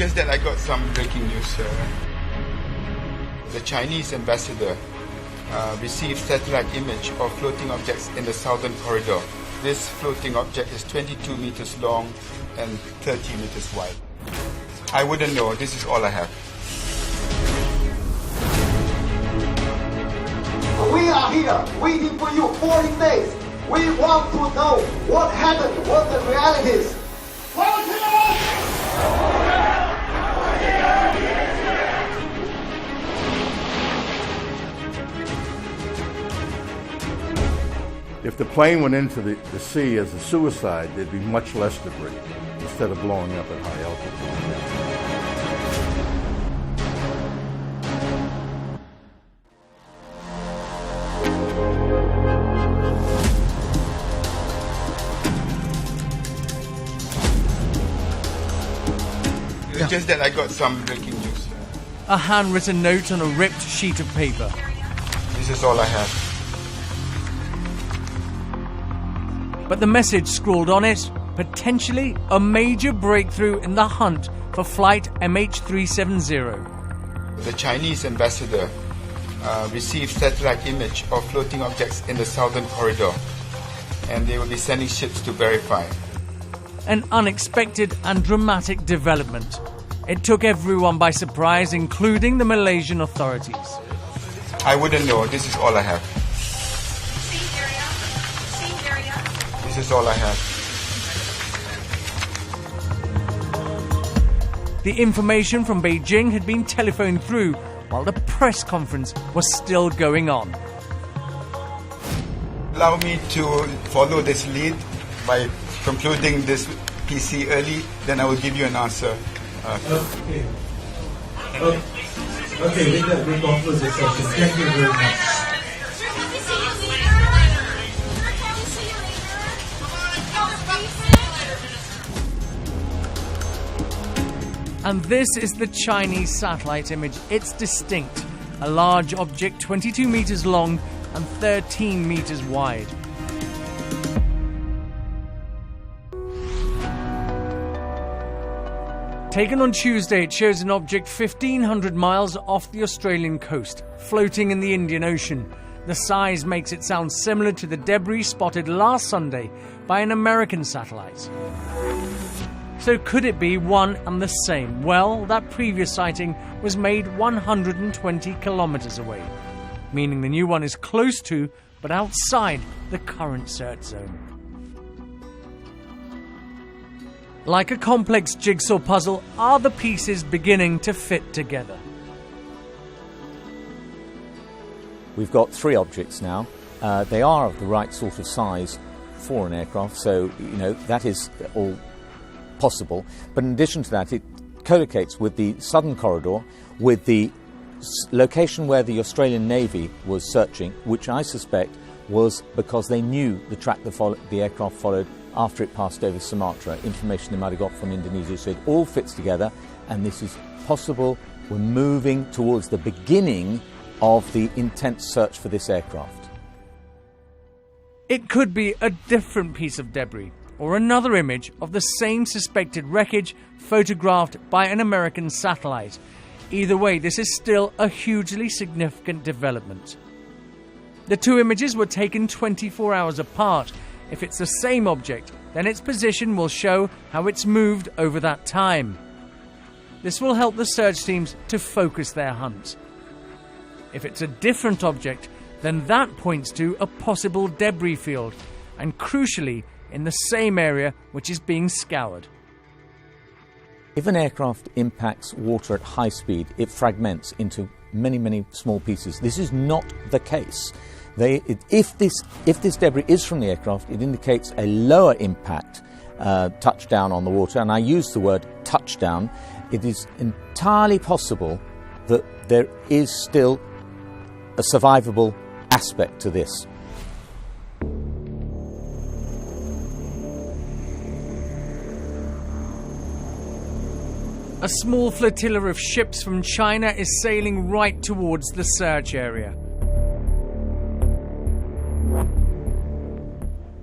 Just that I got some breaking news. The Chinese ambassador received satellite image of floating objects in the southern corridor. This floating object is 22 meters long and 30 meters wide. I wouldn't know. This is all I have. We are here waiting for you 40 days. We want to know what happened, what the reality is. If the plane went into the sea as a suicide, there'd be much less debris instead of blowing up at high altitude. Just that I got some breaking news. A handwritten note on a ripped sheet of paper. This is all I have. But the message scrawled on it, potentially a major breakthrough in the hunt for Flight MH370. The Chinese ambassador received satellite image of floating objects in the southern corridor, and they will be sending ships to verify. An unexpected and dramatic development. It took everyone by surprise, including the Malaysian authorities. I wouldn't know. This is all I have. Same area. This is all I have. The information from Beijing had been telephoned through while the press conference was still going on. Allow me to follow this lead by concluding this PC early, then I will give you an answer. Okay, with that, we conclude the session. Thank you very much. And this is the Chinese satellite image. It's distinct. A large object 22 meters long and 13 meters wide. Taken on Tuesday, it shows an object 1,500 miles off the Australian coast, floating in the Indian Ocean. The size makes it sound similar to the debris spotted last Sunday by an American satellite. So could it be one and the same? Well, that previous sighting was made 120 kilometers away, meaning the new one is close to, but outside, the current search zone. Like a complex jigsaw puzzle, are the pieces beginning to fit together? We've got three objects now. They are of the right sort of size for an aircraft, so that is all possible. But in addition to that, it collocates with the southern corridor, with the location where the Australian Navy was searching, which I suspect was because they knew the track the aircraft followed after it passed over Sumatra, information they might have got from Indonesia. So it all fits together, and this is possible. We're moving towards the beginning of the intense search for this aircraft. It could be a different piece of debris, or another image of the same suspected wreckage photographed by an American satellite. Either way, this is still a hugely significant development. The two images were taken 24 hours apart. If it's the same object, then its position will show how it's moved over that time. This will help the search teams to focus their hunt. If it's a different object, then that points to a possible debris field, and crucially, in the same area which is being scoured. If an aircraft impacts water at high speed, it fragments into many, many small pieces. This is not the case. If this debris is from the aircraft, it indicates a lower impact touchdown on the water, and I use the word touchdown. It is entirely possible that there is still a survivable aspect to this. A small flotilla of ships from China is sailing right towards the search area.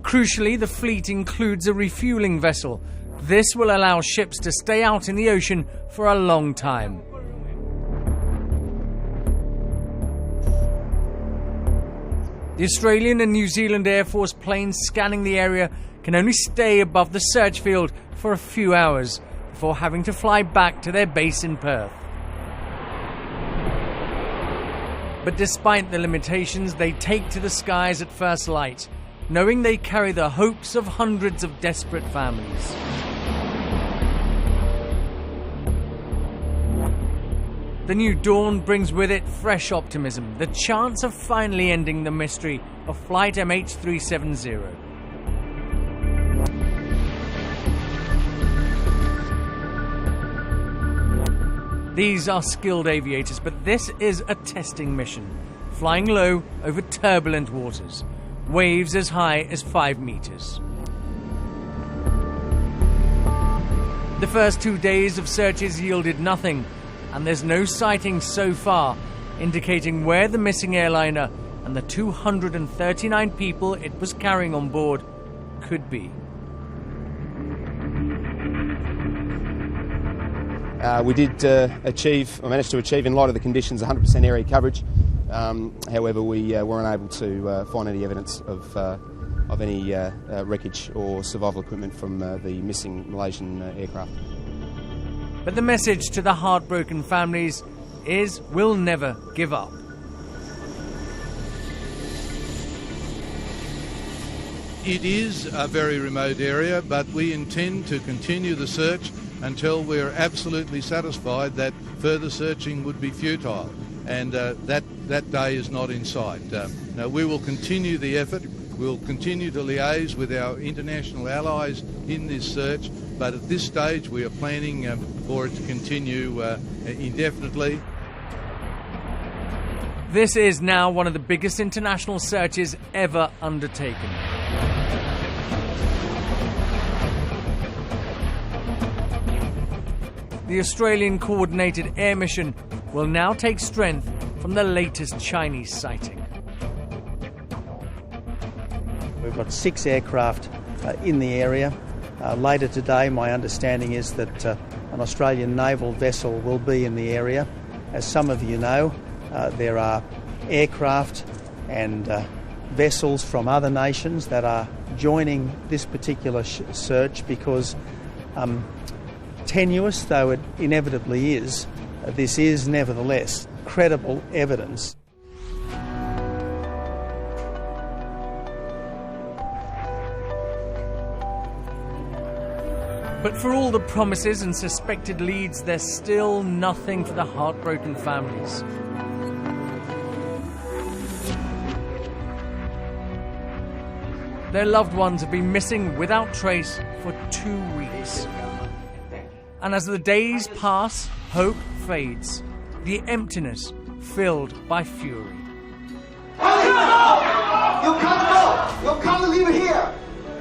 Crucially, the fleet includes a refueling vessel. This will allow ships to stay out in the ocean for a long time. The Australian and New Zealand Air Force planes scanning the area can only stay above the search field for a few hours before having to fly back to their base in Perth. But despite the limitations, they take to the skies at first light, knowing they carry the hopes of hundreds of desperate families. The new dawn brings with it fresh optimism, the chance of finally ending the mystery of Flight MH370. These are skilled aviators, but this is a testing mission, flying low over turbulent waters, waves as high as 5 meters. The first 2 days of searches yielded nothing, and there's no sightings so far, indicating where the missing airliner and the 239 people it was carrying on board could be. We did managed to achieve, in light of the conditions, 100% area coverage. However, we were unable to find any evidence of any wreckage or survival equipment from the missing Malaysian aircraft. But the message to the heartbroken families is we'll never give up. It is a very remote area, but we intend to continue the search until we're absolutely satisfied that further searching would be futile, and that day is not in sight. Now, we will continue the effort. We'll continue to liaise with our international allies in this search, but at this stage we are planning for it to continue indefinitely. This is now one of the biggest international searches ever undertaken. The Australian coordinated air mission will now take strength from the latest Chinese sighting. We've got 6 aircraft in the area. Later today, my understanding is that an Australian naval vessel will be in the area. As some of you know, there are aircraft and vessels from other nations that are joining this particular search because, tenuous though it inevitably is, this is nevertheless credible evidence. But for all the promises and suspected leads, there's still nothing for the heartbroken families. Their loved ones have been missing without trace for 2 weeks. And as the days pass, hope fades, the emptiness filled by fury. You can't go! You can't leave here!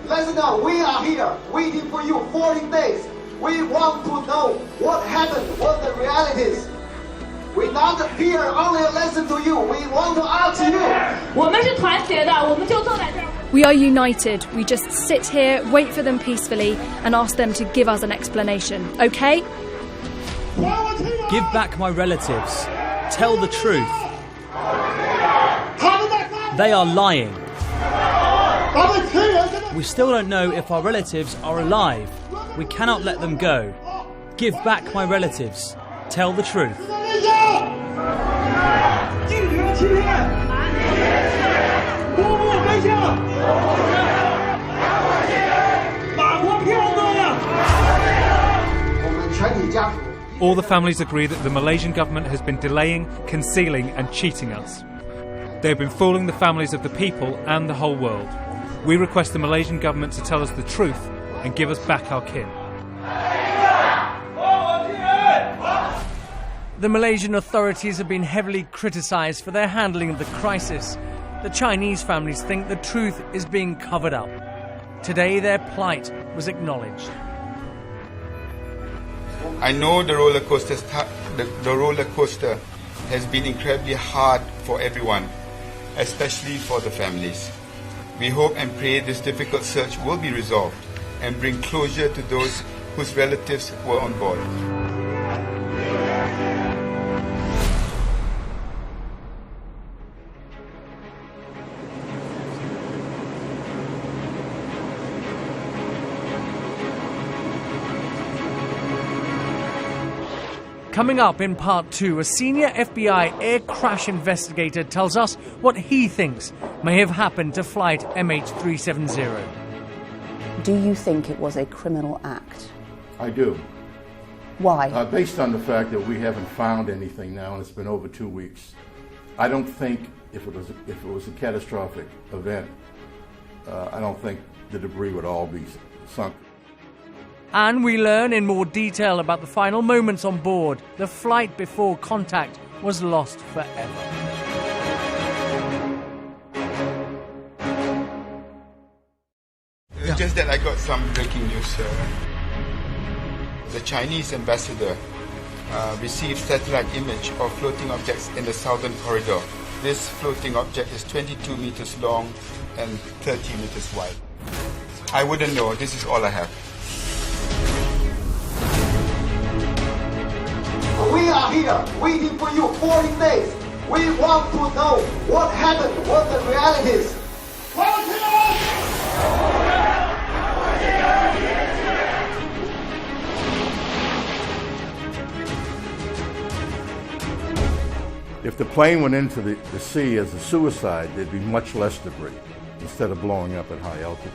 Listen now, we are here, waiting for you 40 days. We want to know what happened, what the reality is. We not here only listen to you, we want to ask you. We are united. We just sit here, wait for them peacefully, and ask them to give us an explanation, okay? Give back my relatives. Tell the truth. They are lying. We still don't know if our relatives are alive. We cannot let them go. Give back my relatives. Tell the truth. All the families agree that the Malaysian government has been delaying, concealing and cheating us. They have been fooling the families of the people and the whole world. We request the Malaysian government to tell us the truth and give us back our kin. The Malaysian authorities have been heavily criticised for their handling of the crisis. The Chinese families think the truth is being covered up. Today their plight was acknowledged. I know the roller coaster has been incredibly hard for everyone, especially for the families. We hope and pray this difficult search will be resolved and bring closure to those whose relatives were on board. Coming up in part 2, a senior FBI air crash investigator tells us what he thinks may have happened to Flight MH370. Do you think it was a criminal act? I do. Why? Based on the fact that we haven't found anything now, and it's been over 2 weeks. I don't think if it was a catastrophic event, I don't think the debris would all be sunk. And we learn in more detail about the final moments on board. The flight before contact was lost forever. It's just that I got some breaking news. The Chinese ambassador received satellite image of floating objects in the southern corridor. This floating object is 22 meters long and 30 meters wide. I wouldn't know. This is all I have. We are here waiting for you 40 days. We want to know what happened, what the reality is. If the plane went into the sea as a suicide, there'd be much less debris instead of blowing up at high altitude.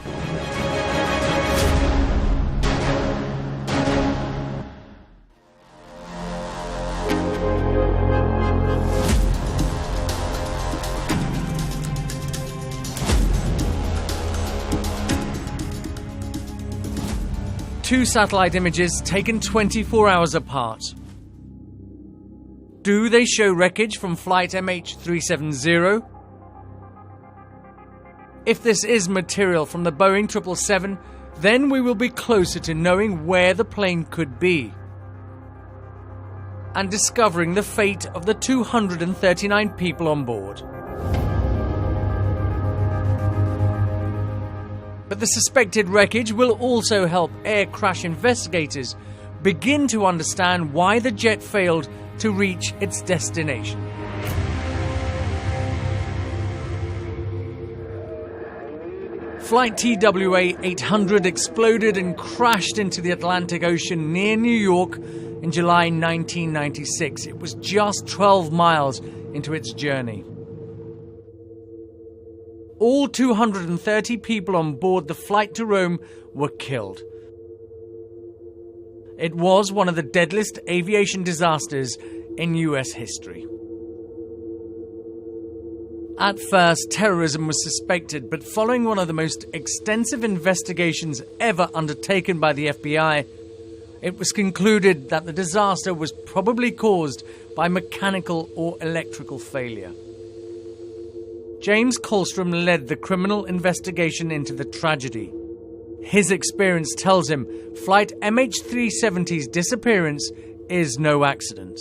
2 satellite images taken 24 hours apart. Do they show wreckage from Flight MH370? If this is material from the Boeing 777, then we will be closer to knowing where the plane could be and discovering the fate of the 239 people on board. But the suspected wreckage will also help air crash investigators begin to understand why the jet failed to reach its destination. Flight TWA 800 exploded and crashed into the Atlantic Ocean near New York in July 1996. It was just 12 miles into its journey. All 230 people on board the flight to Rome were killed. It was one of the deadliest aviation disasters in US history. At first, terrorism was suspected, but following one of the most extensive investigations ever undertaken by the FBI, it was concluded that the disaster was probably caused by mechanical or electrical failure. James Colstrom led the criminal investigation into the tragedy. His experience tells him Flight MH370's disappearance is no accident.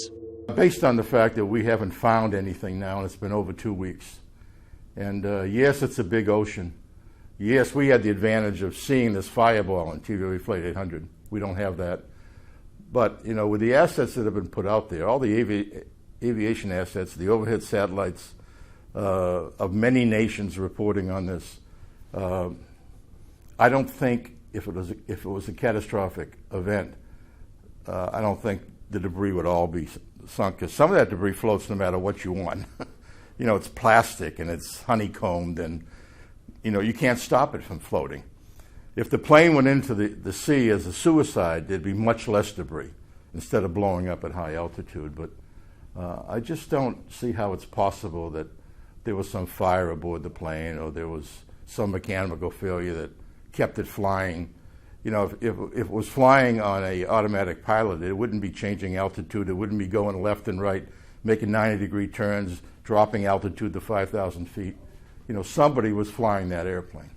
Based on the fact that we haven't found anything now, and it's been over 2 weeks, and yes, it's a big ocean. Yes, we had the advantage of seeing this fireball in TWA Flight 800. We don't have that. But, you know, with the assets that have been put out there, all the aviation assets, the overhead satellites of many nations reporting on this, I don't think if it was a catastrophic event, I don't think the debris would all be sunk, because some of that debris floats no matter what you want. You know, it's plastic and it's honeycombed, and you know, you can't stop it from floating. If the plane went into the sea as a suicide, there'd be much less debris instead of blowing up at high altitude. But I just don't see how it's possible that there was some fire aboard the plane, or there was some mechanical failure that kept it flying. You know, if it was flying on an automatic pilot, it wouldn't be changing altitude, it wouldn't be going left and right, making 90-degree turns, dropping altitude to 5,000 feet. You know, somebody was flying that airplane.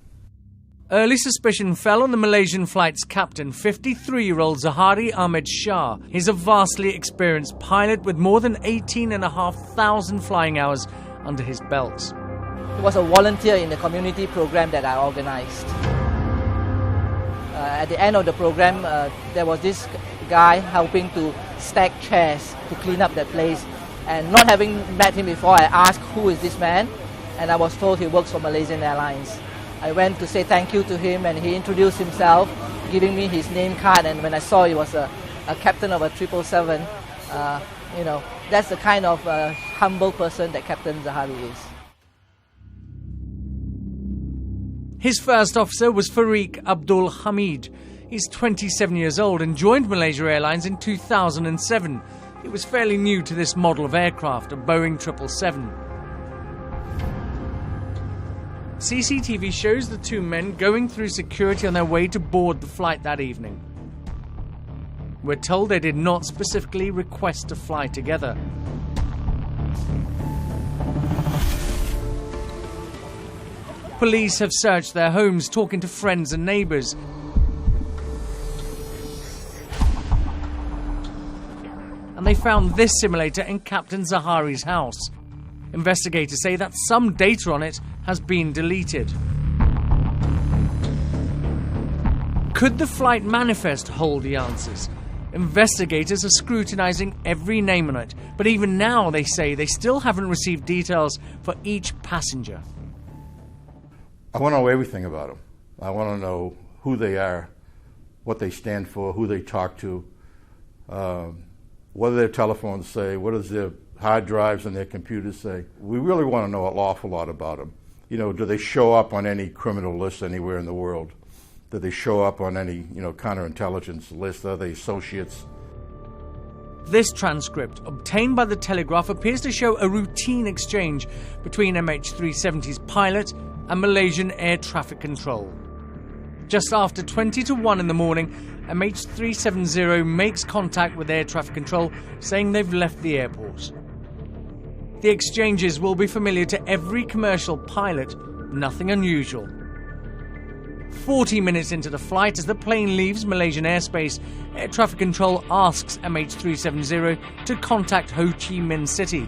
Early suspicion fell on the Malaysian flight's captain, 53-year-old Zahari Ahmed Shah. He's a vastly experienced pilot with more than 18,500 flying hours under his belt. He was a volunteer in the community program that I organized. At the end of the program, there was this guy helping to stack chairs to clean up that place. And not having met him before, I asked, who is this man? And I was told he works for Malaysian Airlines. I went to say thank you to him, and he introduced himself, giving me his name card. And when I saw he was a captain of a 777, you know, that's the kind of humble person that Captain Zahari is. His first officer was Fariq Abdul Hamid. He's 27 years old and joined Malaysia Airlines in 2007. He was fairly new to this model of aircraft, a Boeing 777. CCTV shows the two men going through security on their way to board the flight that evening. We're told they did not specifically request to fly together. Police have searched their homes, talking to friends and neighbours. And they found this simulator in Captain Zahari's house. Investigators say that some data on it has been deleted. Could the flight manifest hold the answers? Investigators are scrutinising every name on it, but even now they say they still haven't received details for each passenger. I want to know everything about them. I want to know who they are, what they stand for, who they talk to, what do their telephones say, what does their hard drives and their computers say. We really want to know an awful lot about them. You know, do they show up on any criminal list anywhere in the world? Do they show up on any, counterintelligence list? Are they associates? This transcript, obtained by the Telegraph, appears to show a routine exchange between MH370's pilot and Malaysian Air Traffic Control. Just after 20 to 1 in the morning, MH370 makes contact with Air Traffic Control, saying they've left the airport. The exchanges will be familiar to every commercial pilot, nothing unusual. 40 minutes into the flight, as the plane leaves Malaysian airspace, Air Traffic Control asks MH370 to contact Ho Chi Minh City.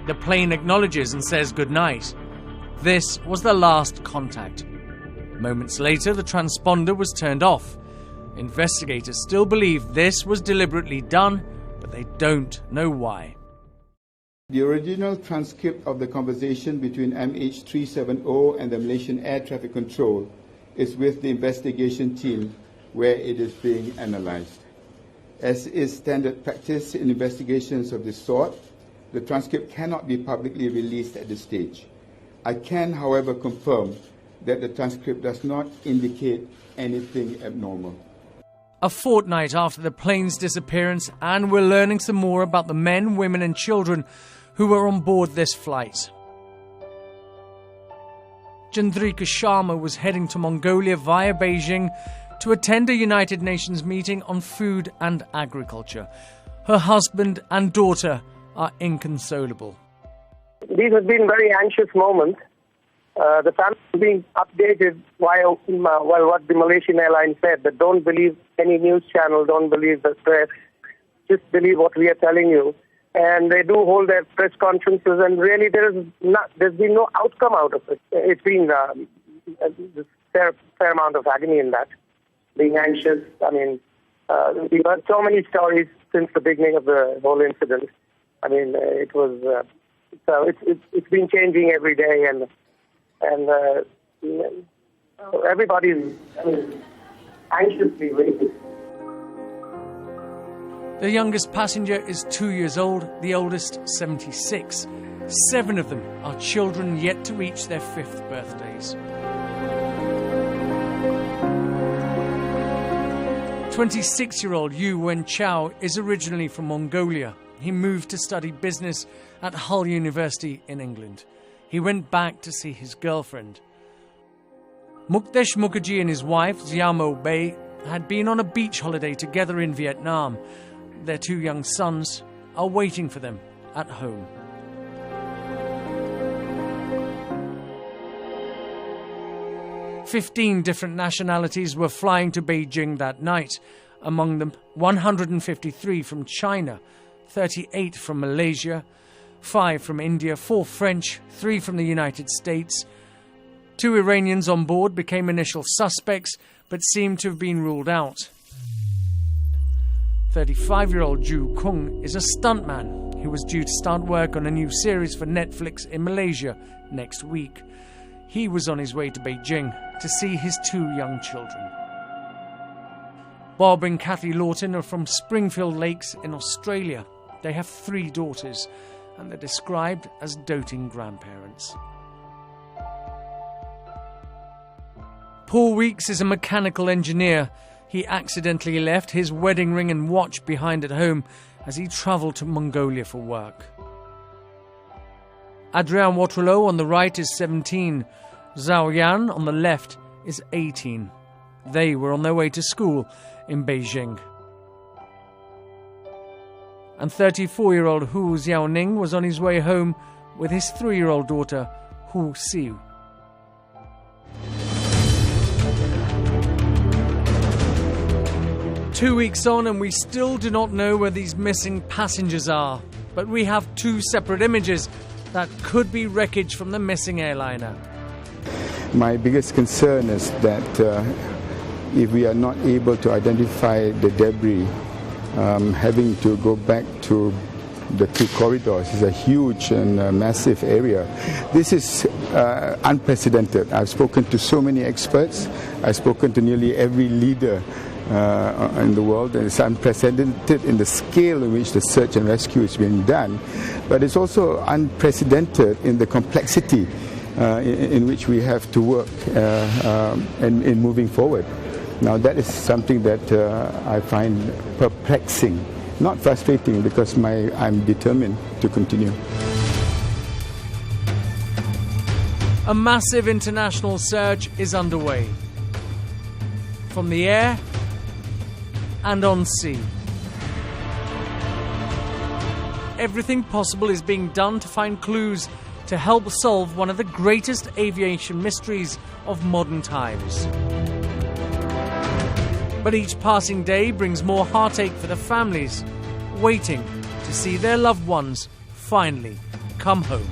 The plane acknowledges and says goodnight. This was the last contact. Moments later, the transponder was turned off. Investigators still believe this was deliberately done, but they don't know why. The original transcript of the conversation between MH370 and the Malaysian Air Traffic Control is with the investigation team, where it is being analysed. As is standard practice in investigations of this sort, the transcript cannot be publicly released at this stage. I can, however, confirm that the transcript does not indicate anything abnormal. A fortnight after the plane's disappearance, and we're learning some more about the men, women and children who were on board this flight. Chandrika Sharma was heading to Mongolia via Beijing to attend a United Nations meeting on food and agriculture. Her husband and daughter are inconsolable. These have been very anxious moments. The family is being updated while what the Malaysian Airlines said, that don't believe any news channel, don't believe the press, just believe what we are telling you. And they do hold their press conferences, and really there's been no outcome out of it. It's been a fair amount of agony in that, being anxious. I mean, we've heard so many stories since the beginning of the whole incident. I mean, it was it's been changing every day, and everybody's anxiously waiting. The youngest passenger is 2 years old, the oldest 76. 7 of them are children yet to reach their 5th birthdays. 26-year-old Yu Wen-Chao is originally from Mongolia. He moved to study business at Hull University in England. He went back to see his girlfriend. Mukdesh Mukherjee and his wife, Xiaomo Bei, had been on a beach holiday together in Vietnam. Their 2 young sons are waiting for them at home. "15 different nationalities were flying to Beijing that night. Among them, 153 from China, 38 from Malaysia, 5 from India, 4 French, 3 from the United States. 2 Iranians on board became initial suspects, but seem to have been ruled out. 35-year-old Ju Kung is a stuntman who was due to start work on a new series for Netflix in Malaysia next week. He was on his way to Beijing to see his 2 young children. Bob and Kathy Lawton are from Springfield Lakes in Australia. They have 3 daughters, and they're described as doting grandparents. Paul Weeks is a mechanical engineer. He accidentally left his wedding ring and watch behind at home as he travelled to Mongolia for work. Adrian Waterloo on the right is 17. Zhao Yan on the left is 18. They were on their way to school in Beijing. And 34-year-old Hu Xiaoning was on his way home with his 3-year-old daughter, Hu Xiu. Two weeks on and we still do not know where these missing passengers are, but we have 2 separate images that could be wreckage from the missing airliner. My biggest concern is that if we are not able to identify the debris, having to go back to the 2 corridors is a huge and massive area. This is unprecedented. I've spoken to so many experts. I've spoken to nearly every leader in the world, and it's unprecedented in the scale in which the search and rescue is being done, but it's also unprecedented in the complexity in which we have to work in moving forward. Now that is something that I find perplexing, not frustrating, because I'm determined to continue. A massive international search is underway. From the air and on sea. Everything possible is being done to find clues to help solve one of the greatest aviation mysteries of modern times. But each passing day brings more heartache for the families, waiting to see their loved ones finally come home.